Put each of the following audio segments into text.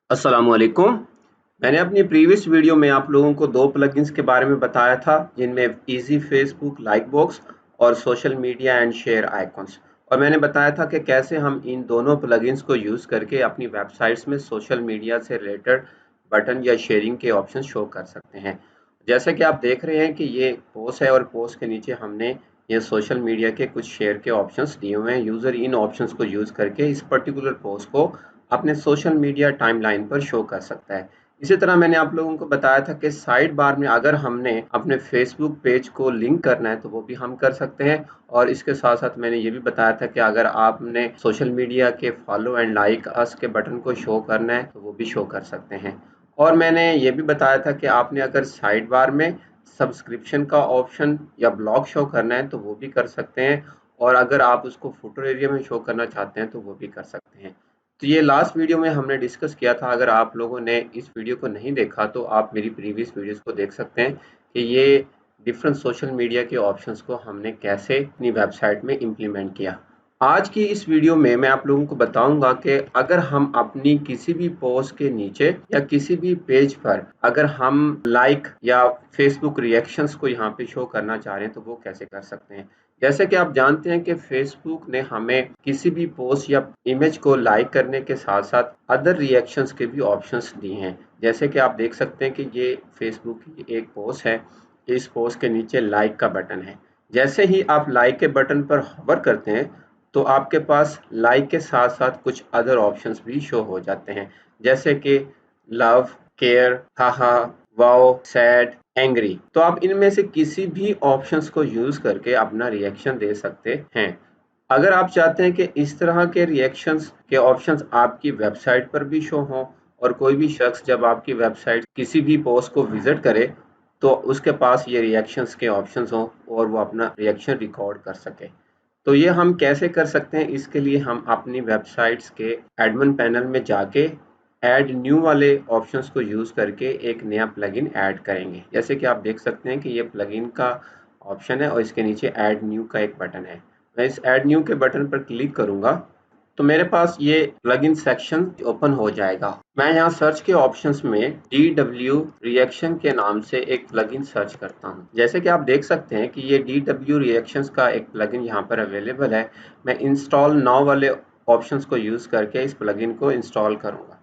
अस्सलामुअलैकुम। मैंने अपनी प्रीवियस वीडियो में आप लोगों को 2 प्लगइन्स के बारे में बताया था, जिनमें इजी फेसबुक लाइक बॉक्स और social media and share icons. और मैंने बताया था कि कैसे हम इन दोनों प्लगइन्स को यूज़ करके अपनी वेबसाइट्स में सोशल मीडिया से रिलेटेड बटन या शेयरिंग के ऑप्शन शो कर सकते हैं। जैसे कि आप देख रहे हैं कि ये पोस्ट है और पोस्ट के नीचे हमने ये सोशल मीडिया के कुछ शेयर के ऑप्शंस दिए हुए हैं। यूज़र इन ऑप्शंस को यूज़ करके इस पर्टिकुलर पोस्ट को अपने सोशल मीडिया टाइमलाइन पर शो कर सकता है। इसी तरह मैंने आप लोगों को बताया था कि साइड बार में अगर हमने अपने फेसबुक पेज को लिंक करना है तो वो भी हम कर सकते हैं। और इसके साथ साथ मैंने ये भी बताया था कि अगर आपने सोशल मीडिया के फॉलो एंड लाइक अस के बटन को शो करना है तो वो भी शो कर सकते हैं। और मैंने ये भी बताया था कि आपने अगर साइड बार में सब्सक्रिप्शन का ऑप्शन या ब्लॉग शो करना है तो वो भी कर सकते हैं। और अगर आप उसको फुटर एरिया में शो करना चाहते हैं तो वो भी कर सकते हैं। तो ये लास्ट वीडियो में हमने डिस्कस किया था। अगर आप लोगों ने इस वीडियो को नहीं देखा तो आप मेरी प्रीवियस वीडियोस को देख सकते हैं कि ये डिफरेंट सोशल मीडिया के ऑप्शंस को हमने कैसे अपनी वेबसाइट में इम्प्लीमेंट किया। आज की इस वीडियो में मैं आप लोगों को बताऊंगा कि अगर हम अपनी किसी भी पोस्ट के नीचे या किसी भी पेज पर अगर हम लाइक या फेसबुक रिएक्शंस को यहाँ पे शो करना चाह रहे हैं तो वो कैसे कर सकते हैं। जैसे कि आप जानते हैं कि फेसबुक ने हमें किसी भी पोस्ट या इमेज को लाइक करने के साथ साथ अदर रिएक्शंस के भी ऑप्शंस दिए हैं। जैसे कि आप देख सकते हैं कि ये फेसबुक की एक पोस्ट है। इस पोस्ट के नीचे लाइक का बटन है। जैसे ही आप लाइक के बटन पर होवर करते हैं तो आपके पास लाइक के साथ साथ कुछ अदर ऑप्शंस भी शो हो जाते हैं। जैसे कि लव, केयर, हाहा, वाओ, सैड, एंग्री। तो आप इनमें से किसी भी ऑप्शंस को यूज करके अपना रिएक्शन दे सकते हैं। अगर आप चाहते हैं कि इस तरह के रिएक्शंस के ऑप्शंस आपकी वेबसाइट पर भी शो हों और कोई भी शख्स जब आपकी वेबसाइट किसी भी पोस्ट को विजिट करे तो उसके पास ये रिएक्शंस के ऑप्शंस हों और वो अपना रिएक्शन रिकॉर्ड कर सके। तो ये हम कैसे कर सकते हैं, इसके लिए हम अपनी वेबसाइट्स के एडमिन पैनल में जाके ऐड न्यू वाले ऑप्शंस को यूज़ करके एक नया प्लगइन ऐड करेंगे। जैसे कि आप देख सकते हैं कि ये प्लगइन का ऑप्शन है और इसके नीचे ऐड न्यू का एक बटन है। मैं इस ऐड न्यू के बटन पर क्लिक करूंगा तो मेरे पास ये प्लगइन सेक्शन ओपन हो जाएगा। मैं यहाँ सर्च के ऑप्शंस में DW रिएक्शन के नाम से एक प्लगइन सर्च करता हूँ। जैसे कि आप देख सकते हैं कि ये DW रिएक्शंस का एक प्लगइन यहाँ पर अवेलेबल है। मैं इंस्टॉल नाउ वाले ऑप्शंस को यूज़ करके इस प्लगइन को इंस्टॉल करूँगा।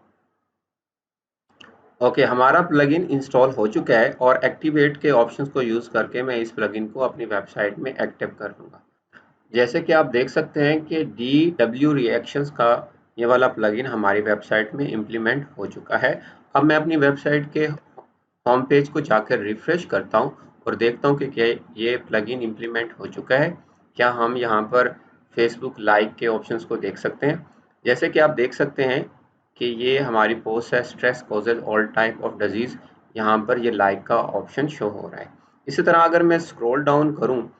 ओके, हमारा प्लगइन इंस्टॉल हो चुका है और एक्टिवेट के ऑप्शंस को यूज़ करके मैं इस प्लगइन को अपनी वेबसाइट में एक्टिव कर दूँगा। जैसे कि आप देख सकते हैं कि DW रिएक्शंस का ये वाला प्लगइन हमारी वेबसाइट में इम्प्लीमेंट हो चुका है। अब मैं अपनी वेबसाइट के होम पेज को जाकर रिफ्रेश करता हूँ और देखता हूँ कि क्या ये प्लगइन इम्प्लीमेंट हो चुका है। क्या हम यहाँ पर फेसबुक लाइक के ऑप्शंस को देख सकते हैं। जैसे कि आप देख सकते हैं कि ये हमारी पोस्ट है, stress causes all type of disease. यहाँ पर ये लाइक का ऑप्शन शो हो रहा है। इसी तरह अगर मैं स्क्रॉल डाउन करूँ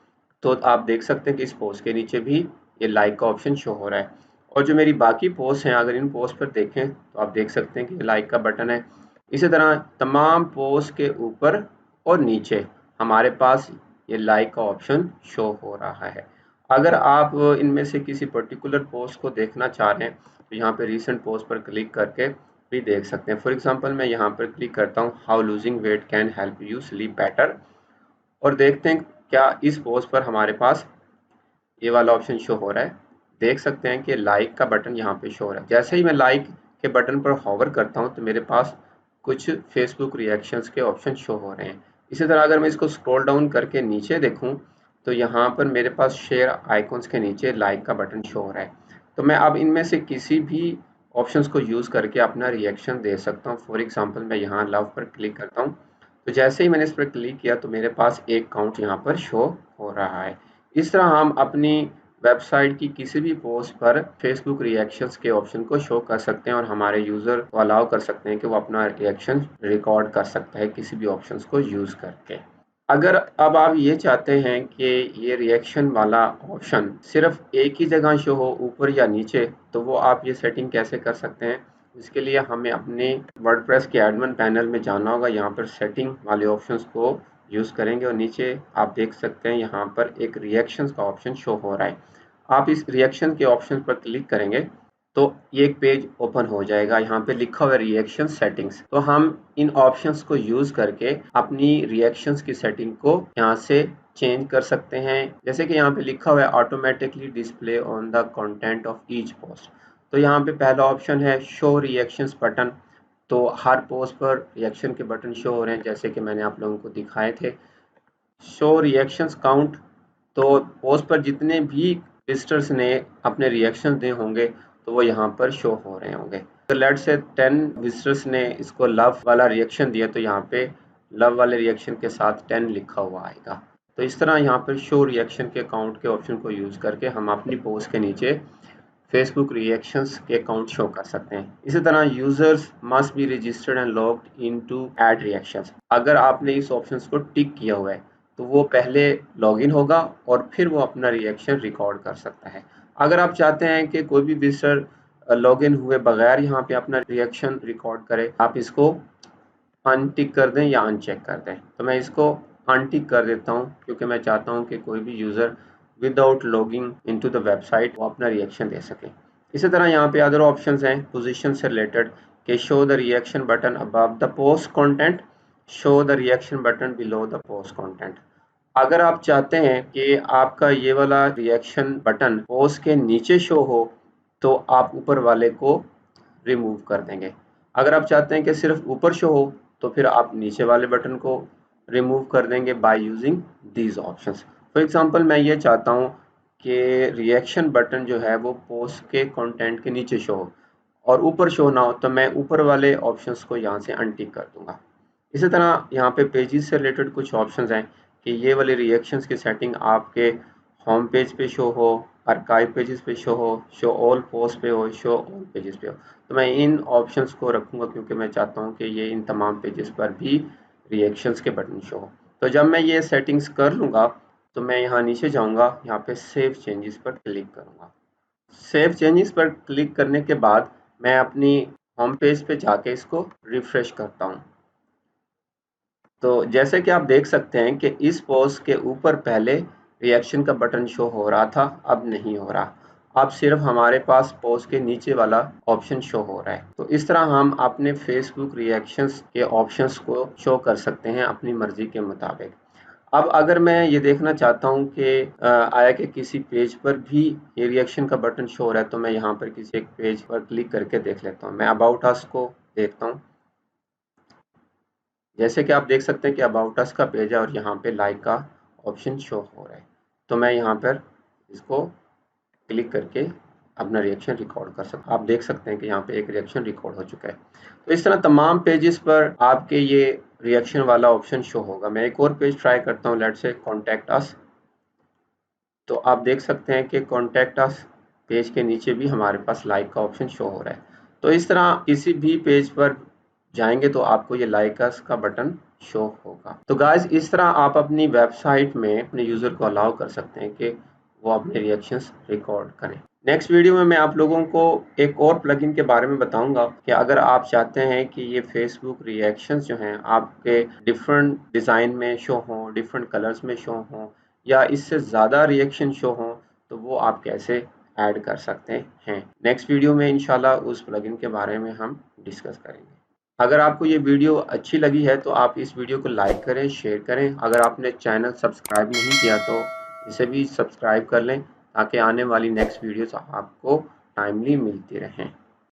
तो आप देख सकते हैं कि इस पोस्ट के नीचे भी ये लाइक का ऑप्शन शो हो रहा है। और जो मेरी बाकी पोस्ट हैं, अगर इन पोस्ट पर देखें तो आप देख सकते हैं कि लाइक का बटन है। इसी तरह तमाम पोस्ट के ऊपर और नीचे हमारे पास ये लाइक का ऑप्शन शो हो रहा है। अगर आप इनमें से किसी पर्टिकुलर पोस्ट को देखना चाह रहे हैं तो यहाँ पे रीसेंट पोस्ट पर क्लिक करके भी देख सकते हैं। फॉर एग्जांपल मैं यहाँ पर क्लिक करता हूँ, how losing weight can help you sleep better, और देखते हैं क्या इस पोस्ट पर हमारे पास ये वाला ऑप्शन शो हो रहा है। देख सकते हैं कि लाइक का बटन यहाँ पे शो हो रहा है। जैसे ही मैं लाइक के बटन पर होवर करता हूँ तो मेरे पास कुछ फेसबुक रिएक्शंस के ऑप्शन शो हो रहे हैं। इसी तरह अगर मैं इसको स्क्रॉल डाउन करके नीचे देखूँ तो यहाँ पर मेरे पास शेयर आइकॉन्स के नीचे लाइक का बटन शो हो रहा है। तो मैं अब इनमें से किसी भी ऑप्शंस को यूज़ करके अपना रिएक्शन दे सकता हूँ। फॉर एग्जाम्पल मैं यहाँ लव पर क्लिक करता हूँ तो जैसे ही मैंने इस पर क्लिक किया तो मेरे पास एक काउंट यहाँ पर शो हो रहा है। इस तरह हम अपनी वेबसाइट की किसी भी पोस्ट पर फेसबुक रिएक्शंस के ऑप्शन को शो कर सकते हैं और हमारे यूज़र को अलाउ कर सकते हैं कि वो अपना रिएक्शन रिकॉर्ड कर सकता है किसी भी ऑप्शंस को यूज़ करके। अगर अब आप ये चाहते हैं कि ये रिएक्शन वाला ऑप्शन सिर्फ एक ही जगह शो हो, ऊपर या नीचे, तो वो आप ये सेटिंग कैसे कर सकते हैं। इसके लिए हमें अपने वर्डप्रेस के एडमिन पैनल में जाना होगा। यहाँ पर सेटिंग वाले ऑप्शंस को यूज़ करेंगे और नीचे आप देख सकते हैं यहाँ पर एक रिएक्शंस का ऑप्शन शो हो रहा है। आप इस रिएक्शन के ऑप्शन पर क्लिक करेंगे तो ये एक पेज ओपन हो जाएगा। यहाँ पे लिखा हुआ है रिएक्शन सेटिंग्स। तो हम इन ऑप्शंस को यूज करके अपनी रिएक्शंस की सेटिंग को यहाँ से चेंज कर सकते हैं। जैसे कि यहाँ पे लिखा हुआ है automatically display on the content of each post. तो यहाँ पे पहला ऑप्शन है शो रिएक्शंस बटन। तो हर पोस्ट पर रिएक्शन के बटन शो हो रहे हैं, जैसे कि मैंने आप लोगों को दिखाए थे। शो रिएक्शंस काउंट, तो पोस्ट पर जितने भी विजिटर्स ने अपने रिएक्शन दिए होंगे तो वो यहाँ पर शो हो रहे होंगे। तो लेट्स से 10 विजिटर्स ने इसको लव वाला रिएक्शन दिया, तो यहाँ पे लव वाले रिएक्शन के साथ 10 लिखा हुआ आएगा। तो इस तरह यहाँ पर शो रिएक्शन के काउंट के ऑप्शन को यूज करके हम अपनी पोस्ट के नीचे फेसबुक रिएक्शंस के अकाउंट शो कर सकते हैं। इसी तरह users must be registered and logged into add reactions. अगर आपने इस ऑप्शन को टिक किया हुआ है तो वो पहले लॉगिन होगा और फिर वो अपना रिएक्शन रिकॉर्ड कर सकता है। अगर आप चाहते हैं कि कोई भी विजिटर लॉगिन हुए बगैर यहाँ पे अपना रिएक्शन रिकॉर्ड करे, आप इसको अनटिक कर दें या अनचेक कर दें। तो मैं इसको अनटिक कर देता हूँ क्योंकि मैं चाहता हूँ कि कोई भी user without logging into the website वो अपना रिएक्शन दे सके। इसी तरह यहाँ पे अदर ऑप्शंस हैं पोजीशन से रिलेटेड कि show the reaction button above the post content, show the reaction button below the post content. अगर आप चाहते हैं कि आपका ये वाला रिएक्शन बटन पोस्ट के नीचे शो हो तो आप ऊपर वाले को रिमूव कर देंगे। अगर आप चाहते हैं कि सिर्फ ऊपर शो हो तो फिर आप नीचे वाले बटन को रिमूव कर देंगे by using these options. For example मैं ये चाहता हूँ कि रिएक्शन बटन जो है वो पोस्ट के कंटेंट के नीचे शो हो और ऊपर शो ना हो, तो मैं ऊपर वाले ऑप्शंस को यहाँ से अनटिक कर दूंगा। इसी तरह यहाँ पे पेजेस से रिलेटेड कुछ ऑप्शंस हैं कि ये वाले रिएक्शंस की सेटिंग आपके होम पेज पे शो हो, आर्काइव पेजेस पे शो ऑल पोस्ट पे हो, शो ऑल पेजेस पे हो। तो मैं इन ऑप्शंस को रखूँगा क्योंकि मैं चाहता हूँ कि ये इन तमाम पेजेस पर भी रिएक्शंस के बटन शो हो। तो जब मैं ये सेटिंग्स कर लूँगा तो मैं यहाँ नीचे जाऊँगा, यहाँ पे सेव चेंजेस पर क्लिक करूँगा। सेव चेंजेस पर क्लिक करने के बाद मैं अपनी होम पेज पे जाके इसको रिफ्रेश करता हूँ। तो जैसे कि आप देख सकते हैं कि इस पोस्ट के ऊपर पहले रिएक्शन का बटन शो हो रहा था, अब नहीं हो रहा। अब सिर्फ हमारे पास पोस्ट के नीचे वाला ऑप्शन शो हो रहा है। तो इस तरह हम अपने फेसबुक रिएक्शंस के ऑप्शंस को शो कर सकते हैं अपनी मर्जी के मुताबिक। अब अगर मैं ये देखना चाहता हूँ कि आया कि किसी पेज पर भी ये रिएक्शन का बटन शो हो रहा है, तो मैं यहाँ पर किसी एक पेज पर क्लिक करके देख लेता हूँ। मैं अबाउट अस को देखता हूँ। जैसे कि आप देख सकते हैं कि अबाउट अस का पेज है और यहाँ पे लाइक का ऑप्शन शो हो रहा है। तो मैं यहाँ पर इसको क्लिक करके अपना रिएक्शन रिकॉर्ड कर सकता हूँ। आप देख सकते हैं कि यहाँ पे एक रिएक्शन रिकॉर्ड हो चुका है। तो इस तरह तमाम पेजेस पर आपके ये रिएक्शन वाला ऑप्शन शो होगा। मैं एक और पेज ट्राई करता हूँ, लेट्स से कॉन्टैक्ट अस। तो आप देख सकते हैं कि कॉन्टैक्ट अस पेज के नीचे भी हमारे पास लाइक का ऑप्शन शो हो रहा है। तो इस तरह किसी भी पेज पर जाएंगे तो आपको ये लाइक अस का बटन शो होगा। तो गाइस इस तरह आप अपनी वेबसाइट में अपने यूज़र को अलाउ कर सकते हैं कि वो अपने रिएक्शंस रिकॉर्ड करें। नेक्स्ट वीडियो में मैं आप लोगों को एक और प्लगइन के बारे में बताऊंगा कि अगर आप चाहते हैं कि ये फेसबुक रिएक्शंस जो हैं आपके डिफरेंट डिज़ाइन में शो हों, डिफरेंट कलर्स में शो हों या इससे ज़्यादा रिएक्शन शो हों, तो वो आप कैसे ऐड कर सकते हैं। नेक्स्ट वीडियो में इंशाल्लाह उस प्लगइन के बारे में हम डिस्कस करेंगे। अगर आपको ये वीडियो अच्छी लगी है तो आप इस वीडियो को लाइक करें, शेयर करें। अगर आपने चैनल सब्सक्राइब नहीं किया तो इसे भी सब्सक्राइब कर लें ताकि आने वाली नेक्स्ट वीडियोस आपको टाइमली मिलती रहें।